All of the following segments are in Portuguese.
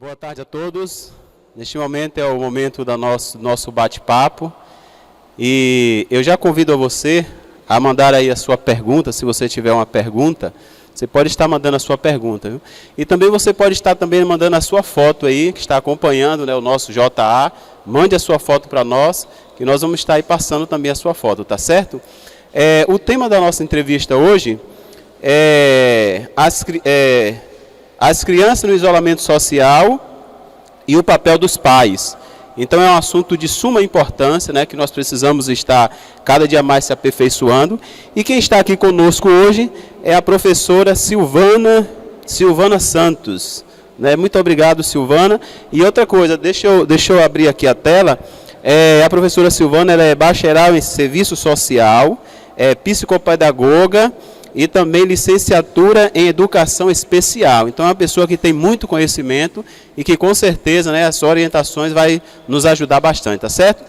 Boa tarde a todos. Neste momento é o momento do nosso bate-papo. E eu já convido a você a mandar aí a sua pergunta. Se você tiver uma pergunta, você pode estar mandando a sua pergunta, viu? E também você pode estar também mandando a sua foto aí, que está acompanhando, né, o nosso JA. Mande a sua foto para nós, que nós vamos estar aí passando também a sua foto, tá certo? O tema da nossa entrevista hoje é as crianças no isolamento social e o papel dos pais. Então é um assunto de suma importância, né, que nós precisamos estar cada dia mais se aperfeiçoando. E quem está aqui conosco hoje é a professora Silvana Santos. Né? Muito obrigado, Silvana. E outra coisa, deixa eu abrir aqui a tela. A professora Silvana, ela é bacharel em serviço social, é psicopedagoga e também licenciatura em educação especial. Então é uma pessoa que tem muito conhecimento e que com certeza, né, as orientações vai nos ajudar bastante, tá certo?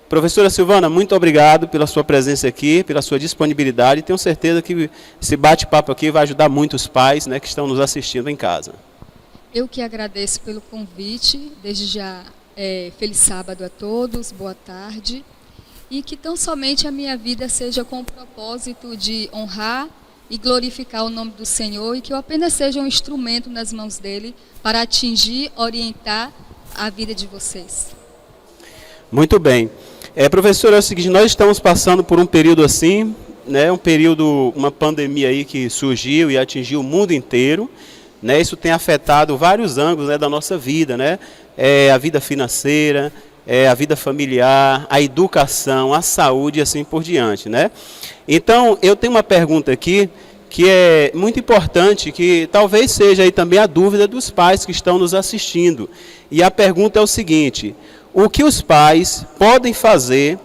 Professora Silvana, muito obrigado pela sua presença aqui, pela sua disponibilidade. Tenho certeza que esse bate-papo aqui vai ajudar muito os pais, né, que estão nos assistindo em casa. Eu que agradeço pelo convite, desde já feliz sábado a todos, boa tarde. E que tão somente a minha vida seja com o propósito de honrar e glorificar o nome do Senhor e que eu apenas seja um instrumento nas mãos dele para atingir, orientar a vida de vocês. Muito bem. Professora, é o seguinte, nós estamos passando por um período assim, né, uma pandemia aí que surgiu e atingiu o mundo inteiro, né, isso tem afetado vários ângulos, né, da nossa vida, né, a vida financeira, a vida familiar, a educação, a saúde e assim por diante, né? Então, eu tenho uma pergunta aqui que é muito importante, que talvez seja aí também a dúvida dos pais que estão nos assistindo. E a pergunta é o seguinte: o que os pais podem fazer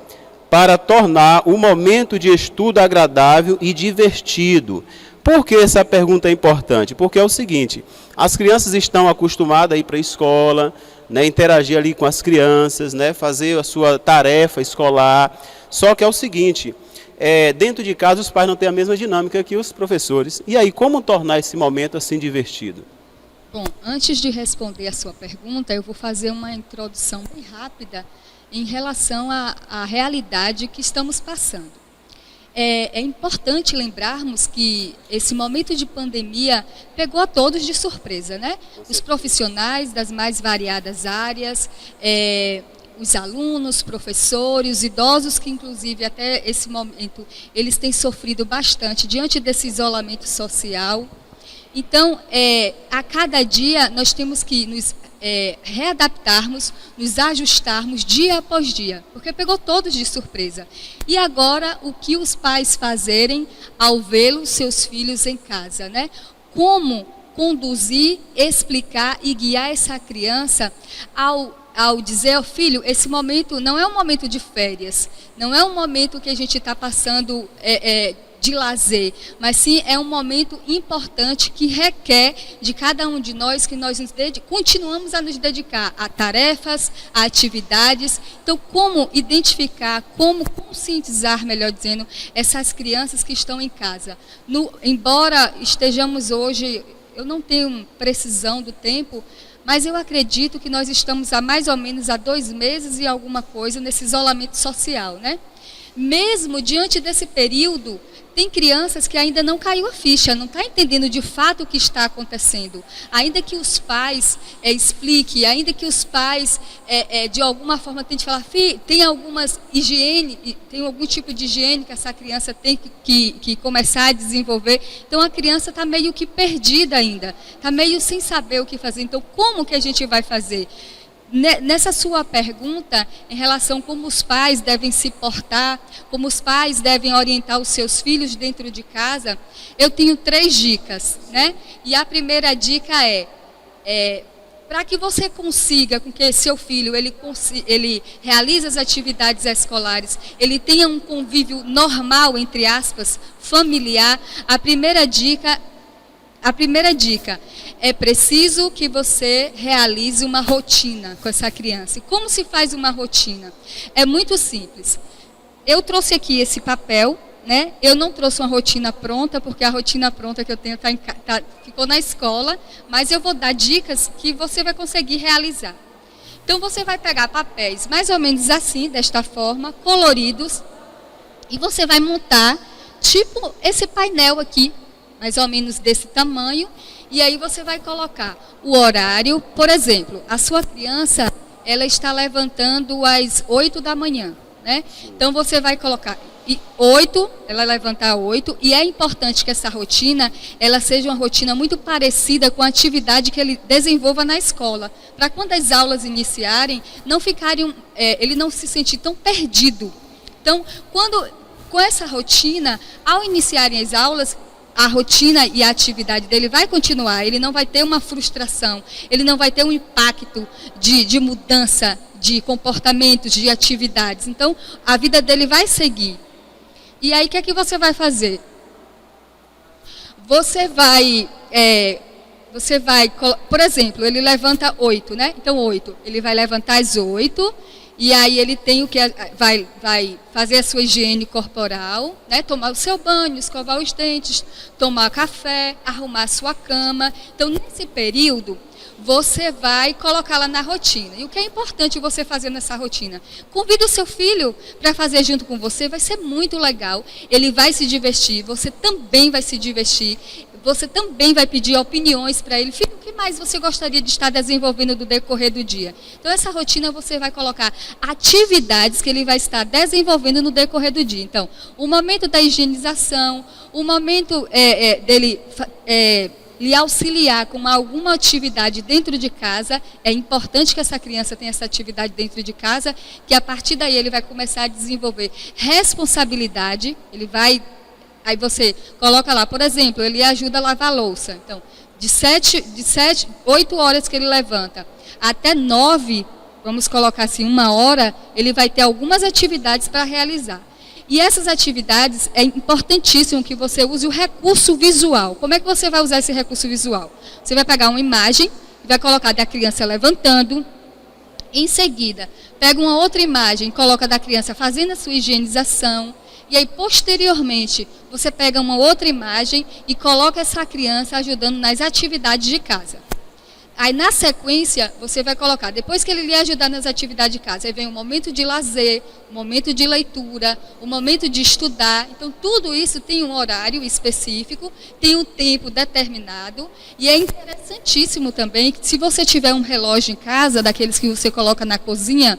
para tornar o momento de estudo agradável e divertido? Por que essa pergunta é importante? Porque é o seguinte, as crianças estão acostumadas a ir para a escola, né, interagir ali com as crianças, né, fazer a sua tarefa escolar. Só que é o seguinte, dentro de casa os pais não têm a mesma dinâmica que os professores. E aí, como tornar esse momento assim divertido? Bom, antes de responder a sua pergunta, eu vou fazer uma introdução bem rápida em relação à realidade que estamos passando. É importante lembrarmos que esse momento de pandemia pegou a todos de surpresa, né? Os profissionais das mais variadas áreas, os alunos, professores, os idosos que inclusive até esse momento eles têm sofrido bastante diante desse isolamento social. Então, a cada dia nós temos que nos readaptarmos, nos ajustarmos dia após dia, porque pegou todos de surpresa. E agora, o que os pais fazerem ao vê-los, seus filhos em casa, né? Como conduzir, explicar e guiar essa criança ao dizer ao filho, esse momento não é um momento de férias, não é um momento que a gente está passando de lazer, mas sim é um momento importante que requer de cada um de nós que nós continuamos a nos dedicar a tarefas, a atividades. Então, como identificar, como conscientizar, melhor dizendo, essas crianças que estão em casa? Embora estejamos hoje, eu não tenho precisão do tempo, mas eu acredito que nós estamos há mais ou menos 2 meses e alguma coisa nesse isolamento social, né? Mesmo diante desse período, tem crianças que ainda não caiu a ficha, não está entendendo de fato o que está acontecendo. Ainda que os pais expliquem, ainda que os pais de alguma forma tentem falar, tem algumas higiene, tem algum tipo de higiene que essa criança tem que começar a desenvolver. Então a criança está meio que perdida ainda, está meio sem saber o que fazer. Então como que a gente vai fazer? Nessa sua pergunta, em relação a como os pais devem se portar, como os pais devem orientar os seus filhos dentro de casa, eu tenho 3 dicas, né? E a primeira dica para que você consiga, com que seu filho ele realize as atividades escolares, ele tenha um convívio normal, entre aspas, familiar, a primeira dica é preciso que você realize uma rotina com essa criança. E como se faz uma rotina? É muito simples. Eu trouxe aqui esse papel, né? Eu não trouxe uma rotina pronta, porque a rotina pronta que eu tenho ficou na escola, mas eu vou dar dicas que você vai conseguir realizar. Então, você vai pegar papéis mais ou menos assim, desta forma, coloridos, e você vai montar, tipo esse painel aqui, mais ou menos desse tamanho, e aí você vai colocar o horário. Por exemplo, a sua criança, ela está levantando às 8 da manhã, né? Então, você vai colocar 8, ela levantar 8, e é importante que essa rotina, ela seja uma rotina muito parecida com a atividade que ele desenvolva na escola, para quando as aulas iniciarem, não ficarem, ele não se sentir tão perdido. Então, com essa rotina, ao iniciarem as aulas, a rotina e a atividade dele vai continuar, ele não vai ter uma frustração, ele não vai ter um impacto de mudança de comportamentos, de atividades. Então, a vida dele vai seguir. E aí, o que é que você vai fazer? Você vai, por exemplo, ele levanta 8, né? Então, 8, ele vai levantar às 8, e aí ele tem o que vai fazer a sua higiene corporal, né? Tomar o seu banho, escovar os dentes, tomar café, arrumar a sua cama. Então, nesse período, você vai colocá-la na rotina. E o que é importante você fazer nessa rotina? Convida o seu filho para fazer junto com você, vai ser muito legal. Ele vai se divertir, você também vai se divertir. Você também vai pedir opiniões para ele. Filho, o que mais você gostaria de estar desenvolvendo no decorrer do dia? Então, essa rotina você vai colocar atividades que ele vai estar desenvolvendo no decorrer do dia. Então, o momento da higienização, o momento dele lhe auxiliar com alguma atividade dentro de casa. É importante que essa criança tenha essa atividade dentro de casa, que a partir daí ele vai começar a desenvolver responsabilidade. Aí você coloca lá, por exemplo, ele ajuda a lavar a louça. Então, de 8 horas que ele levanta até 9, vamos colocar assim, 1 hora, ele vai ter algumas atividades para realizar. E essas atividades, é importantíssimo que você use o recurso visual. Como é que você vai usar esse recurso visual? Você vai pegar uma imagem, vai colocar da criança levantando. Em seguida, pega uma outra imagem, coloca da criança fazendo a sua higienização. E aí, posteriormente, você pega uma outra imagem e coloca essa criança ajudando nas atividades de casa. Aí, na sequência, você vai colocar, depois que ele lhe ajudar nas atividades de casa, aí vem o momento de lazer, o momento de leitura, o momento de estudar. Então, tudo isso tem um horário específico, tem um tempo determinado. E é interessantíssimo também, que se você tiver um relógio em casa, daqueles que você coloca na cozinha,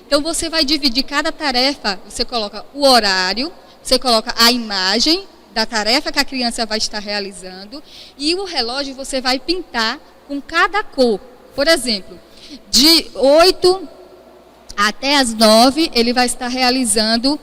então você vai dividir cada tarefa, você coloca o horário, você coloca a imagem da tarefa que a criança vai estar realizando, e o relógio você vai pintar com cada cor. Por exemplo, de 8 até as 9, ele vai estar realizando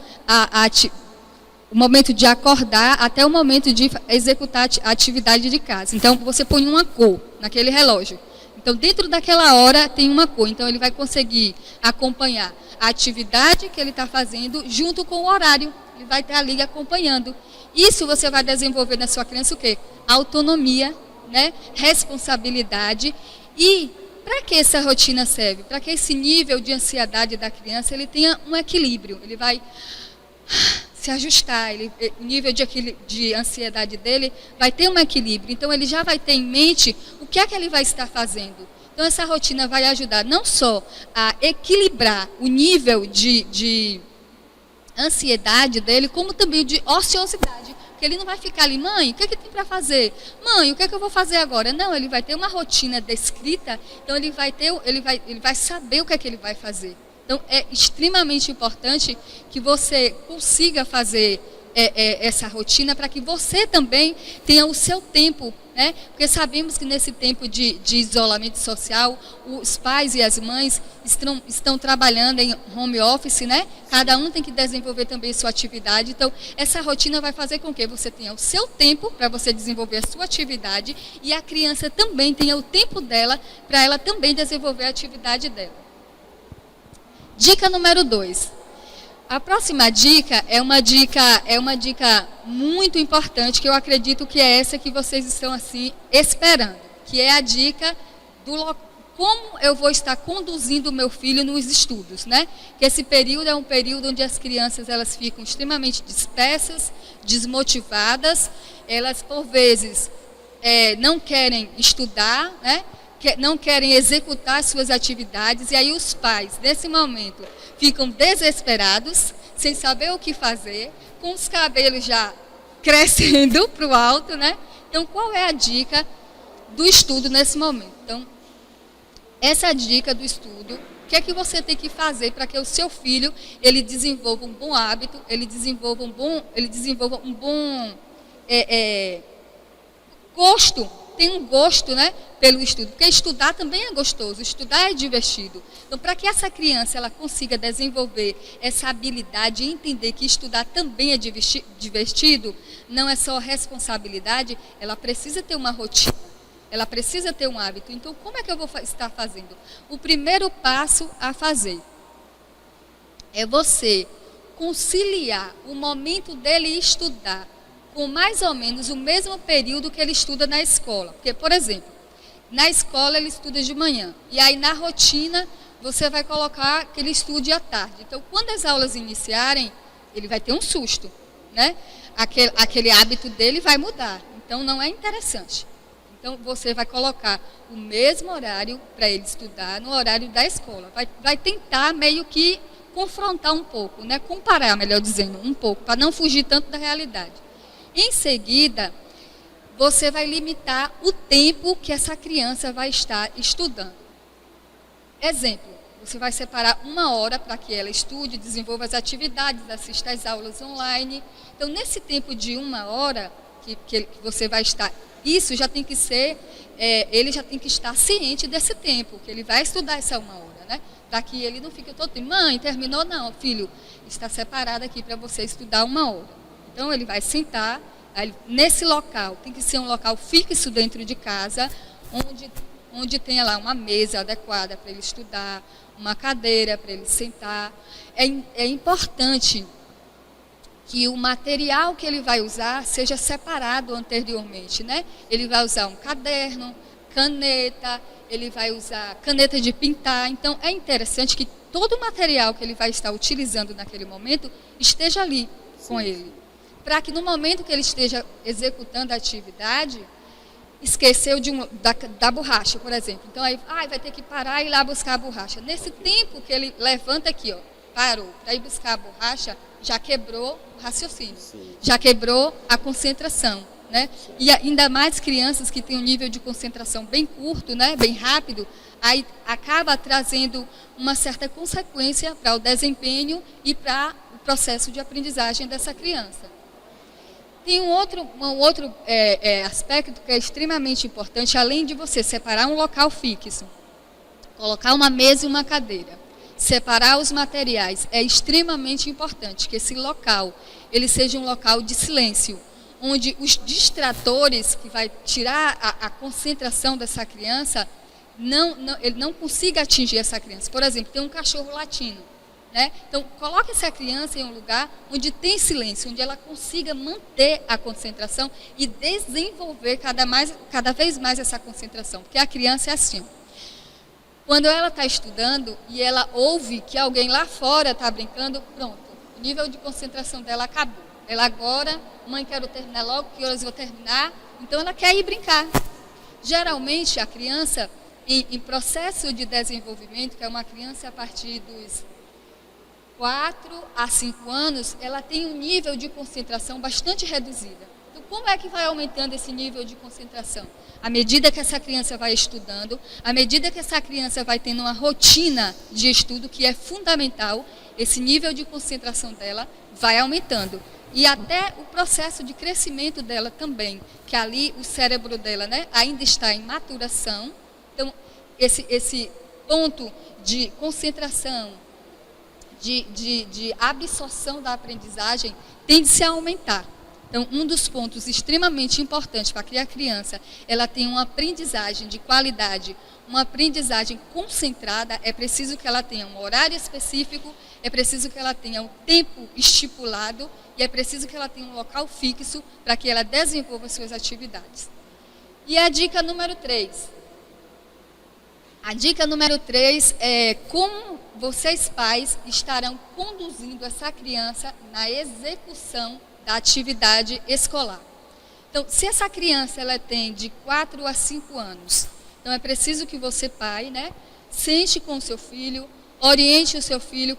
o momento de acordar até o momento de executar a atividade de casa. Então, você põe uma cor naquele relógio. Então, dentro daquela hora tem uma cor. Então, ele vai conseguir acompanhar a atividade que ele está fazendo junto com o horário. Ele vai estar ali acompanhando. Isso você vai desenvolver na sua criança o quê? Autonomia, né? Responsabilidade. E para que essa rotina serve? Para que esse nível de ansiedade da criança ele tenha um equilíbrio. Ele vai se ajustar, o nível de ansiedade dele vai ter um equilíbrio. Então, ele já vai ter em mente o que é que ele vai estar fazendo. Então, essa rotina vai ajudar não só a equilibrar o nível de ansiedade dele, como também de ociosidade. Porque ele não vai ficar ali, mãe, o que é que tem para fazer? Mãe, o que é que eu vou fazer agora? Não, ele vai ter uma rotina descrita, então ele vai saber o que é que ele vai fazer. Então, é extremamente importante que você consiga fazer essa rotina para que você também tenha o seu tempo, né? Porque sabemos que nesse tempo de isolamento social, os pais e as mães estão trabalhando em home office, né? Cada um tem que desenvolver também sua atividade. Então, essa rotina vai fazer com que você tenha o seu tempo para você desenvolver a sua atividade e a criança também tenha o tempo dela para ela também desenvolver a atividade dela. Dica número 2. A próxima dica é uma dica muito importante, que eu acredito que é essa que vocês estão assim esperando, que é a dica do como eu vou estar conduzindo o meu filho nos estudos, né? Que esse período é um período onde as crianças elas ficam extremamente dispersas, desmotivadas, elas por vezes não querem estudar, né? Não querem executar suas atividades, e aí os pais, nesse momento, ficam desesperados, sem saber o que fazer, com os cabelos já crescendo para o alto, né? Então, qual é a dica do estudo nesse momento? Então, essa é a dica do estudo. O que é que você tem que fazer para que o seu filho ele desenvolva um bom hábito, ele desenvolva um bom gosto, tem um gosto, né, pelo estudo, porque estudar também é gostoso, estudar é divertido. Então, para que essa criança ela consiga desenvolver essa habilidade e entender que estudar também é divertido, não é só responsabilidade, ela precisa ter uma rotina, ela precisa ter um hábito. Então, como é que eu vou estar fazendo? O primeiro passo a fazer é você conciliar o momento dele estudar com mais ou menos o mesmo período que ele estuda na escola. Porque, por exemplo, na escola ele estuda de manhã, e aí na rotina você vai colocar que ele estude à tarde. Então, quando as aulas iniciarem, ele vai ter um susto, né? Aquele hábito dele vai mudar, então não é interessante. Então, você vai colocar o mesmo horário para ele estudar no horário da escola. Vai tentar meio que confrontar um pouco, né? Comparar, melhor dizendo, um pouco, para não fugir tanto da realidade. Em seguida, você vai limitar o tempo que essa criança vai estar estudando. Exemplo, você vai separar 1 hora para que ela estude, desenvolva as atividades, assista às aulas online. Então, nesse tempo de 1 hora que você vai estar, isso já tem que ser, ele já tem que estar ciente desse tempo, que ele vai estudar essa 1 hora, né? Para que ele não fique todo tempo, mãe, terminou? Não, filho, está separado aqui para você estudar 1 hora. Então, ele vai sentar, nesse local, tem que ser um local fixo dentro de casa, onde tenha lá uma mesa adequada para ele estudar, uma cadeira para ele sentar. É importante que o material que ele vai usar seja separado anteriormente, né? Ele vai usar um caderno, caneta, ele vai usar caneta de pintar. Então, é interessante que todo o material que ele vai estar utilizando naquele momento esteja ali com ele, para que no momento que ele esteja executando a atividade, esqueceu da borracha, por exemplo. Então, aí vai ter que parar e ir lá buscar a borracha. Nesse tempo que ele levanta aqui, parou para ir buscar a borracha, já quebrou o raciocínio, já quebrou a concentração, né? E ainda mais crianças que têm um nível de concentração bem curto, né, bem rápido, aí acaba trazendo uma certa consequência para o desempenho e para o processo de aprendizagem dessa criança. Tem um outro aspecto que é extremamente importante, além de você separar um local fixo, colocar uma mesa e uma cadeira, separar os materiais, é extremamente importante que esse local ele seja um local de silêncio, onde os distratores, que vai tirar a concentração dessa criança, ele não consiga atingir essa criança. Por exemplo, tem um cachorro latindo, né? Então, coloque essa criança em um lugar onde tem silêncio, onde ela consiga manter a concentração e desenvolver cada vez mais essa concentração. Porque a criança é assim, quando ela está estudando e ela ouve que alguém lá fora está brincando, pronto, o nível de concentração dela acabou. Ela agora, mãe, quero terminar logo, que horas eu vou terminar? Então, ela quer ir brincar. Geralmente, a criança, em processo de desenvolvimento, que é uma criança a partir dos 4 a 5 anos, ela tem um nível de concentração bastante reduzida. Então, como é que vai aumentando esse nível de concentração? À medida que essa criança vai estudando, à medida que essa criança vai tendo uma rotina de estudo, que é fundamental, esse nível de concentração dela vai aumentando. E até o processo de crescimento dela também, que ali o cérebro dela, né, ainda está em maturação. Então, esse ponto de concentração, de absorção da aprendizagem tende-se a aumentar. Então, um dos pontos extremamente importantes para que a criança ela tenha uma aprendizagem de qualidade, uma aprendizagem concentrada, é preciso que ela tenha um horário específico, é preciso que ela tenha um tempo estipulado e é preciso que ela tenha um local fixo para que ela desenvolva suas atividades. E a dica número 3. A dica número 3 é como vocês pais estarão conduzindo essa criança na execução da atividade escolar. Então, se essa criança ela tem de 4 a 5 anos, então é preciso que você, pai, né, sente com o seu filho, oriente o seu filho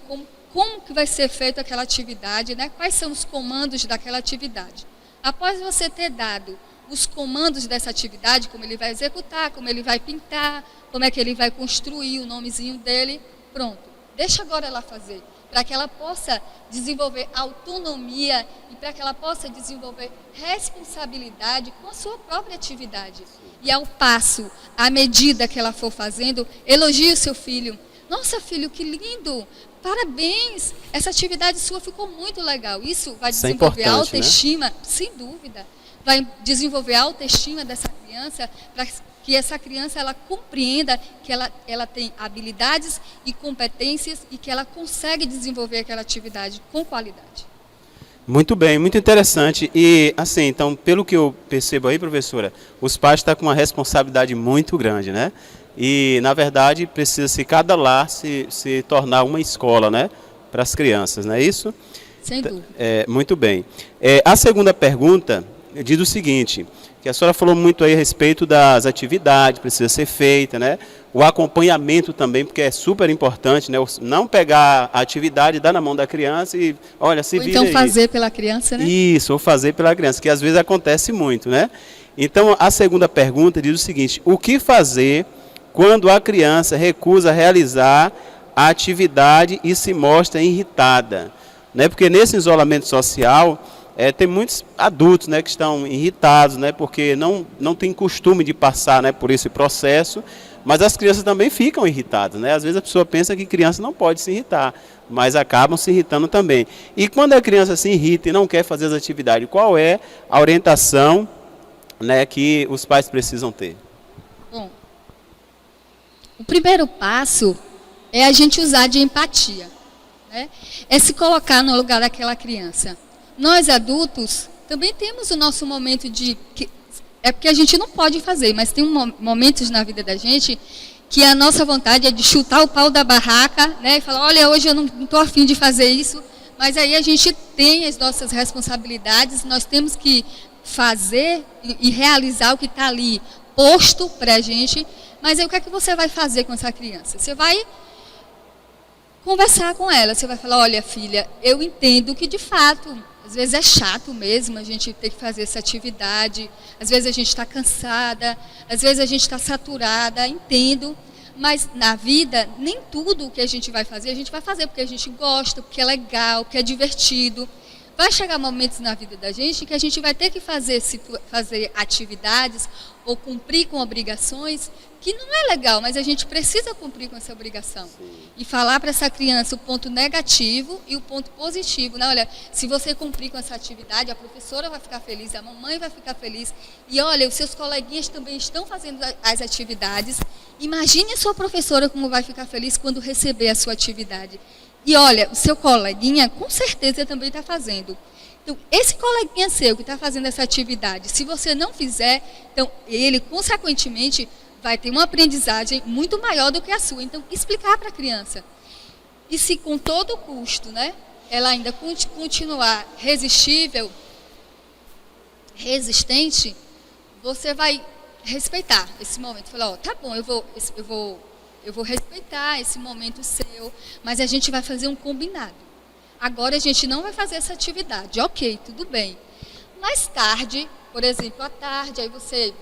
como que vai ser feita aquela atividade, né, quais são os comandos daquela atividade. Após você ter dado os comandos dessa atividade, como ele vai executar, como ele vai pintar, como é que ele vai construir o nomezinho dele, pronto. Deixa agora ela fazer, para que ela possa desenvolver autonomia e para que ela possa desenvolver responsabilidade com a sua própria atividade. E ao passo, à medida que ela for fazendo, elogie o seu filho. Nossa, filho, que lindo! Parabéns! Essa atividade sua ficou muito legal. Isso vai desenvolver a autoestima, né? Sem dúvida. Vai desenvolver a autoestima dessa criança, para que essa criança ela compreenda que ela tem habilidades e competências e que ela consegue desenvolver aquela atividade com qualidade. Muito bem, muito interessante. E assim, então, pelo que eu percebo aí, professora, os pais estão com uma responsabilidade muito grande, né? E, na verdade, precisa-se cada lar se tornar uma escola, né? Para as crianças, não é isso? Sem dúvida. Muito bem. A segunda pergunta diz o seguinte, que a senhora falou muito aí a respeito das atividades, precisa ser feita, né? O acompanhamento também, porque é super importante, né? Não pegar a atividade, dar na mão da criança e, olha, se vira então fazer pela criança, né? Isso, ou fazer pela criança, que às vezes acontece muito, né? Então, a segunda pergunta diz o seguinte, o que fazer quando a criança recusa realizar a atividade e se mostra irritada, né? Porque nesse isolamento social, tem muitos adultos, né, que estão irritados, né, porque não tem costume de passar, né, por esse processo, mas as crianças também ficam irritadas, né? Às vezes a pessoa pensa que criança não pode se irritar, mas acabam se irritando também. E quando a criança se irrita e não quer fazer as atividades, qual é a orientação, né, que os pais precisam ter? Bom, o primeiro passo é a gente usar de empatia, né? É se colocar no lugar daquela criança. Nós adultos também temos o nosso momento é porque a gente não pode fazer, mas tem momentos na vida da gente que a nossa vontade é de chutar o pau da barraca, né, e falar, olha, hoje eu não estou afim de fazer isso, mas aí a gente tem as nossas responsabilidades, nós temos que fazer e realizar o que está ali posto para a gente, mas aí o que é que você vai fazer com essa criança? Você vai conversar com ela, você vai falar, olha, filha, eu entendo que de fato às vezes é chato mesmo a gente ter que fazer essa atividade, às vezes a gente está cansada, às vezes a gente está saturada, entendo, mas na vida nem tudo o que a gente vai fazer porque a gente gosta, porque é legal, porque é divertido. Vai chegar momentos na vida da gente que a gente vai ter que fazer atividades ou cumprir com obrigações que não é legal, mas a gente precisa cumprir com essa obrigação. Sim. E falar para essa criança o ponto negativo e o ponto positivo. Né? Olha, se você cumprir com essa atividade, a professora vai ficar feliz, a mamãe vai ficar feliz. E olha, os seus coleguinhas também estão fazendo as atividades. Imagine a sua professora como vai ficar feliz quando receber a sua atividade. E olha, o seu coleguinha com certeza também está fazendo. Então, esse coleguinha seu que está fazendo essa atividade, se você não fizer, então ele, consequentemente, vai ter uma aprendizagem muito maior do que a sua. Então, explicar para a criança. E se com todo custo, né, ela ainda continuar resistente, você vai respeitar esse momento. Falar, ó, tá bom, eu vou respeitar esse momento seu, mas a gente vai fazer um combinado. Agora a gente não vai fazer essa atividade. Ok, tudo bem. Mais tarde, por exemplo, à tarde, aí você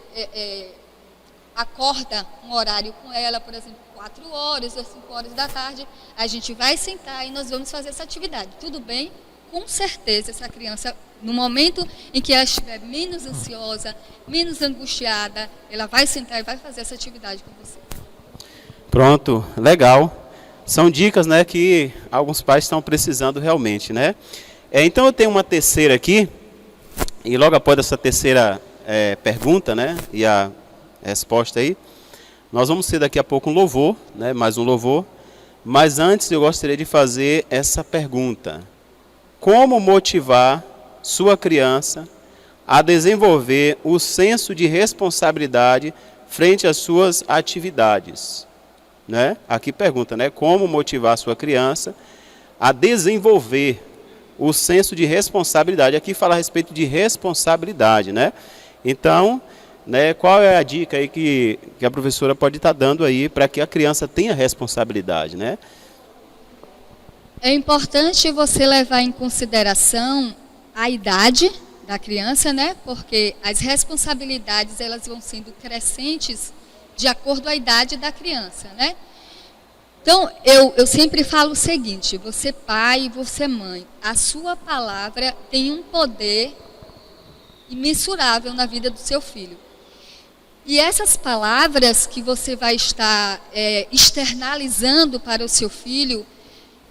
acorda um horário com ela, por exemplo, 4 horas ou 5 horas da tarde, a gente vai sentar e nós vamos fazer essa atividade. Tudo bem? Com certeza, essa criança, no momento em que ela estiver menos ansiosa, menos angustiada, ela vai sentar e vai fazer essa atividade com você. Pronto, legal. São dicas, né, que alguns pais estão precisando realmente, né? Então eu tenho uma terceira aqui, e logo após essa terceira pergunta, né, e a resposta aí, nós vamos ter daqui a pouco um louvor, né, mais um louvor, mas antes eu gostaria de fazer essa pergunta. Como motivar sua criança a desenvolver o senso de responsabilidade frente às suas atividades? né? Aqui pergunta, né? Como motivar a sua criança a desenvolver o senso de responsabilidade. Aqui fala a respeito de responsabilidade, né? Então, né, qual é a dica aí que a professora pode estar dando aí para que a criança tenha responsabilidade, né? É importante você levar em consideração a idade da criança, né? Porque as responsabilidades elas vão sendo crescentes de acordo com a idade da criança, né? Então, eu sempre falo o seguinte, você pai e você mãe, a sua palavra tem um poder imensurável na vida do seu filho. E essas palavras que você vai estar externalizando para o seu filho,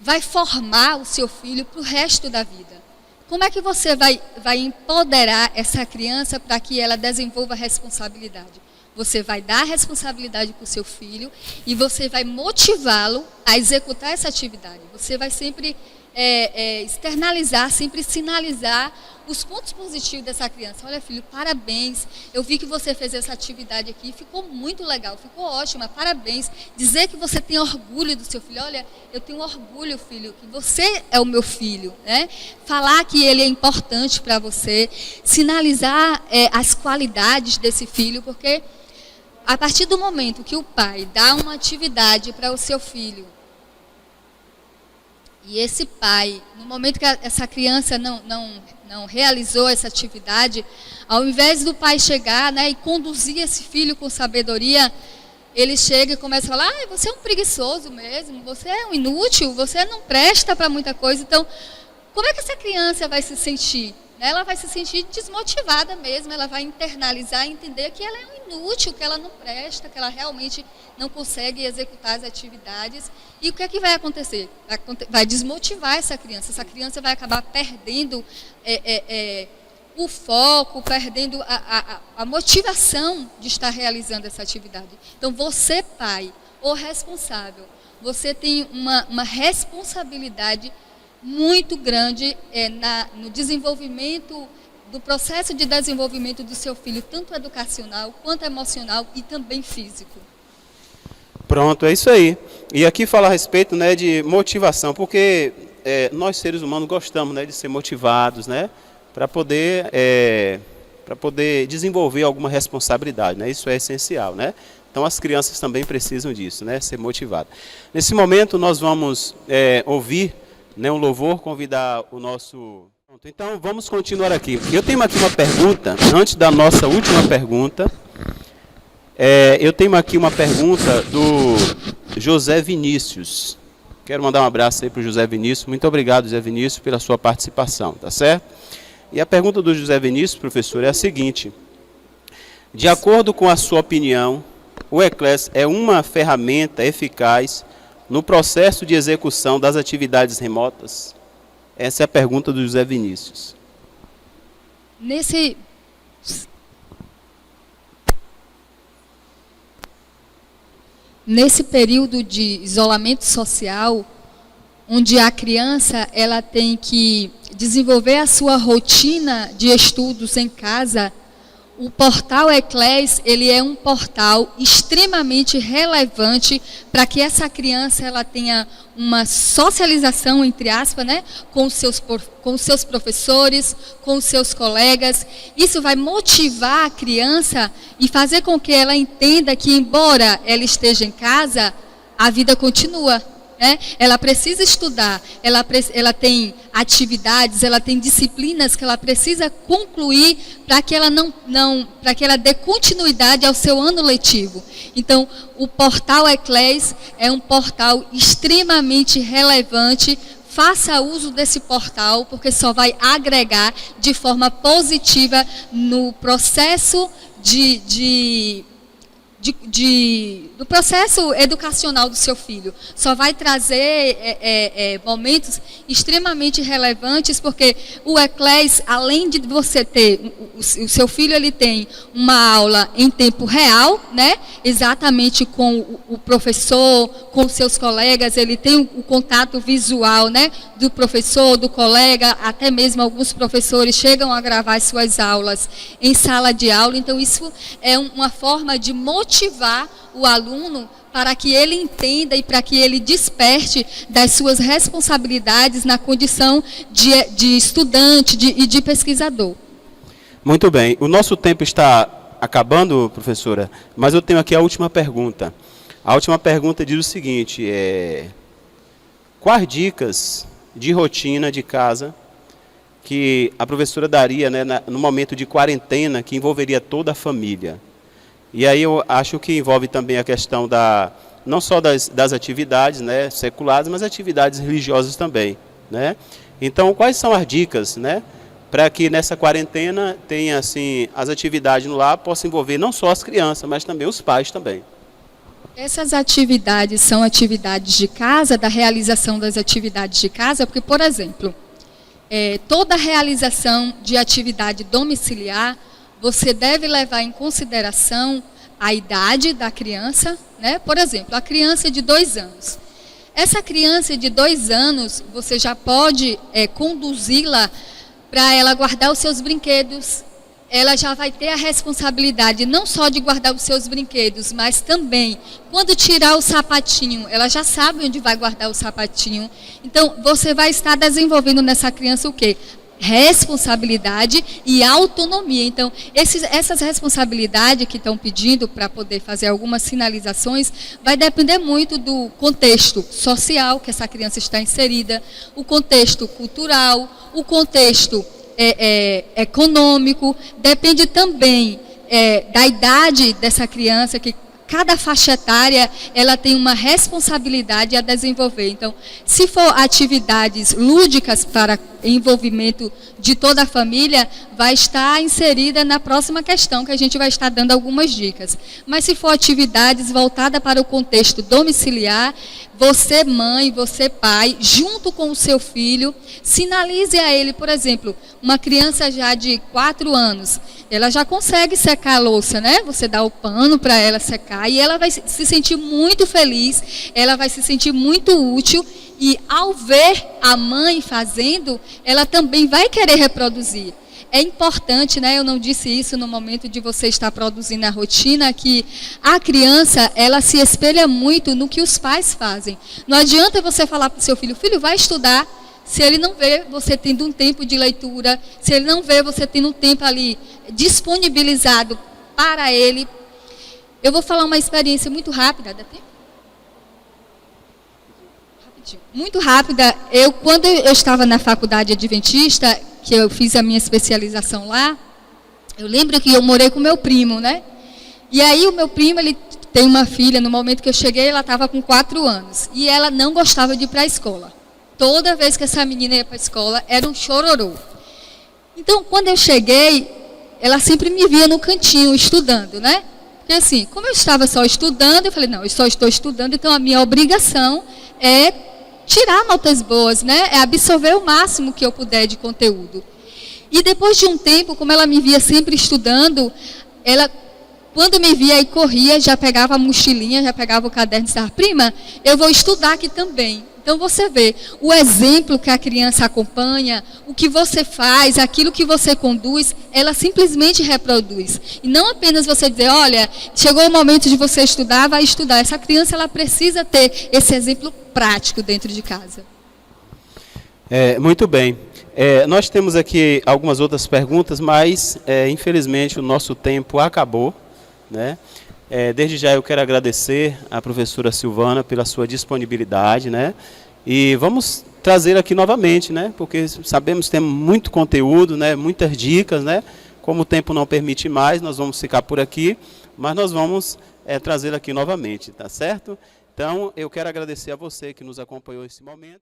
vai formar o seu filho para o resto da vida. Como é que você vai empoderar essa criança para que ela desenvolva a responsabilidade? Você vai dar a responsabilidade para o seu filho e você vai motivá-lo a executar essa atividade. Você vai sempre externalizar, sempre sinalizar os pontos positivos dessa criança. Olha, filho, parabéns. Eu vi que você fez essa atividade aqui, ficou muito legal, ficou ótima, parabéns. Dizer que você tem orgulho do seu filho. Olha, eu tenho orgulho, filho, que você é o meu filho, né? Falar que ele é importante para você, sinalizar as qualidades desse filho, porque a partir do momento que o pai dá uma atividade para o seu filho, e esse pai, no momento que essa criança não realizou essa atividade, ao invés do pai chegar, né, e conduzir esse filho com sabedoria, ele chega e começa a falar, você é um preguiçoso mesmo, você é um inútil, você não presta para muita coisa. Então, como é que essa criança vai se sentir? Ela vai se sentir desmotivada mesmo, ela vai internalizar e entender que ela é um inútil, que ela não presta, que ela realmente não consegue executar as atividades. E o que é que vai acontecer? Vai desmotivar essa criança vai acabar perdendo o foco, perdendo a motivação de estar realizando essa atividade. Então, você, pai ou responsável, você tem uma responsabilidade muito grande no desenvolvimento, do processo de desenvolvimento do seu filho, tanto educacional, quanto emocional e também físico. Pronto, é isso aí. E aqui fala a respeito, né, de motivação, porque nós seres humanos gostamos, né, de ser motivados, né, para poder desenvolver alguma responsabilidade, né? Isso é essencial, né? Então as crianças também precisam disso, né, ser motivadas. Nesse momento nós vamos ouvir, né, um louvor, convidar o nosso... Então vamos continuar aqui. Eu tenho aqui uma pergunta, antes da nossa última pergunta. Eu tenho aqui uma pergunta do José Vinícius. Quero mandar um abraço aí para o José Vinícius. Muito obrigado, José Vinícius, pela sua participação, tá certo? E a pergunta do José Vinícius, professor, é a seguinte. De acordo com a sua opinião, o Eclass é uma ferramenta eficaz no processo de execução das atividades remotas? Essa é a pergunta do José Vinícius. Nesse período de isolamento social, onde a criança ela tem que desenvolver a sua rotina de estudos em casa, o portal Eclass, ele é um portal extremamente relevante para que essa criança ela tenha uma socialização, entre aspas, né, com os seus professores, com os seus colegas. Isso vai motivar a criança e fazer com que ela entenda que, embora ela esteja em casa, a vida continua. Ela precisa estudar, ela tem atividades, ela tem disciplinas que ela precisa concluir para que ela para que ela dê continuidade ao seu ano letivo. Então, o portal Eclass é um portal extremamente relevante. Faça uso desse portal, porque só vai agregar de forma positiva no processo do processo educacional do seu filho. Só vai trazer momentos extremamente relevantes, porque o Eclass, além de você ter, o seu filho ele tem uma aula em tempo real, né? Exatamente com o professor, com seus colegas, ele tem o contato visual, né? Do professor, do colega, até mesmo alguns professores chegam a gravar suas aulas em sala de aula. Então isso é uma forma de motivar o aluno para que ele entenda e para que ele desperte das suas responsabilidades na condição de estudante e de pesquisador. Muito bem. O nosso tempo está acabando, professora, mas eu tenho aqui a última pergunta. A última pergunta diz o seguinte, quais dicas de rotina de casa que a professora daria, né, no momento de quarentena que envolveria toda a família? E aí eu acho que envolve também a questão não só das atividades, né, seculares, mas atividades religiosas também, né? Então, quais são as dicas, né, para que nessa quarentena tenha assim as atividades no lar possam envolver não só as crianças, mas também os pais também? Essas atividades são atividades de casa, da realização das atividades de casa, porque, por exemplo, toda realização de atividade domiciliar, você deve levar em consideração a idade da criança, né? Por exemplo, a criança de 2 anos. Essa criança de 2 anos, você já pode conduzi-la para ela guardar os seus brinquedos. Ela já vai ter a responsabilidade não só de guardar os seus brinquedos, mas também, quando tirar o sapatinho, ela já sabe onde vai guardar o sapatinho. Então, você vai estar desenvolvendo nessa criança o quê? Responsabilidade e autonomia. Então, essas responsabilidades que estão pedindo para poder fazer algumas sinalizações, vai depender muito do contexto social que essa criança está inserida, o contexto cultural, o contexto econômico, depende também da idade dessa criança, que cada faixa etária ela tem uma responsabilidade a desenvolver. Então, se for atividades lúdicas para envolvimento de toda a família, vai estar inserida na próxima questão, que a gente vai estar dando algumas dicas. Mas se for atividades voltadas para o contexto domiciliar, você mãe, você pai, junto com o seu filho, sinalize a ele, por exemplo, uma criança já de 4 anos, ela já consegue secar a louça, né? Você dá o pano para ela secar e ela vai se sentir muito feliz, ela vai se sentir muito útil e ao ver a mãe fazendo, ela também vai querer reproduzir. É importante, né? Eu não disse isso no momento de você estar produzindo a rotina, que a criança, ela se espelha muito no que os pais fazem. Não adianta você falar para o seu filho, filho, vai estudar, se ele não vê você tendo um tempo de leitura, se ele não vê você tendo um tempo ali disponibilizado para ele. Eu vou falar uma experiência muito rápida, dá tempo? Muito rápida. Quando eu estava na faculdade adventista, que eu fiz a minha especialização lá, eu lembro que eu morei com meu primo, né? E aí o meu primo, ele tem uma filha, no momento que eu cheguei, ela estava com 4 anos. E ela não gostava de ir para a escola. Toda vez que essa menina ia para a escola, era um chororô. Então, quando eu cheguei, ela sempre me via no cantinho, estudando, né? Porque assim, como eu estava só estudando, eu falei, não, eu só estou estudando, então a minha obrigação é tirar notas boas, né? É absorver o máximo que eu puder de conteúdo. E depois de um tempo, como ela me via sempre estudando, ela, quando me via e corria, já pegava a mochilinha, já pegava o caderno e disse, prima, eu vou estudar aqui também. Então você vê o exemplo que a criança acompanha, o que você faz, aquilo que você conduz, ela simplesmente reproduz. E não apenas você dizer, olha, chegou o momento de você estudar, vai estudar. Essa criança, ela precisa ter esse exemplo prático dentro de casa. Muito bem. Nós temos aqui algumas outras perguntas, mas infelizmente o nosso tempo acabou, né? Desde já eu quero agradecer à professora Silvana pela sua disponibilidade, né? E vamos trazer aqui novamente, né? Porque sabemos que temos muito conteúdo, né? Muitas dicas, né? Como o tempo não permite mais, nós vamos ficar por aqui, mas nós vamos trazer aqui novamente, tá certo? Então, eu quero agradecer a você que nos acompanhou nesse momento.